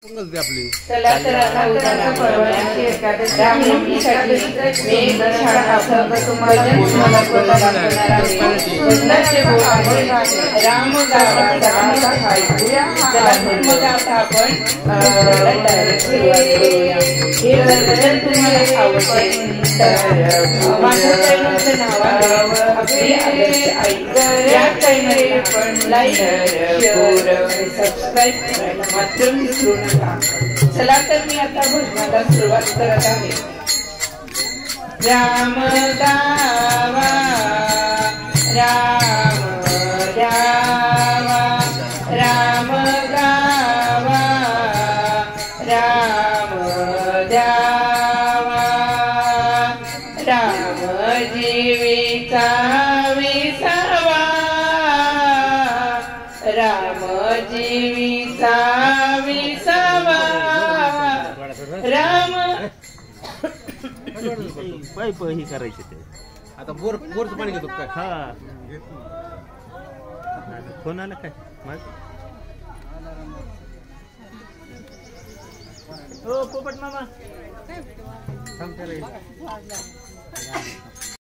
चला तर आता उद्याच्या परवानगी एकादशी मी तुम्हाला दाखवणार आहे. भजनाचे बोल आहे राम गावाचा चला तर मग आता आपण डायरेक्ट सुरुवात करूया. हे भजन तुम्हाला आवडते तर माझ्या चॅनलचं नाव आहे आपली आदर्श आई. या चॅनलला पण लाईक शेअर सबस्क्राईब करायला मात्र विसरू नका. चला तर मी आता भजनाला सुरुवात करत आहे. राम गावा राम द्यावा राम गावा राम द्यावा राम जीविता विसावा राम जीविता विसावा राम पाईप ही करायची ते आता बोरचं पाणी घेतो काय? हा फोन आला काय ओ पोपट मामा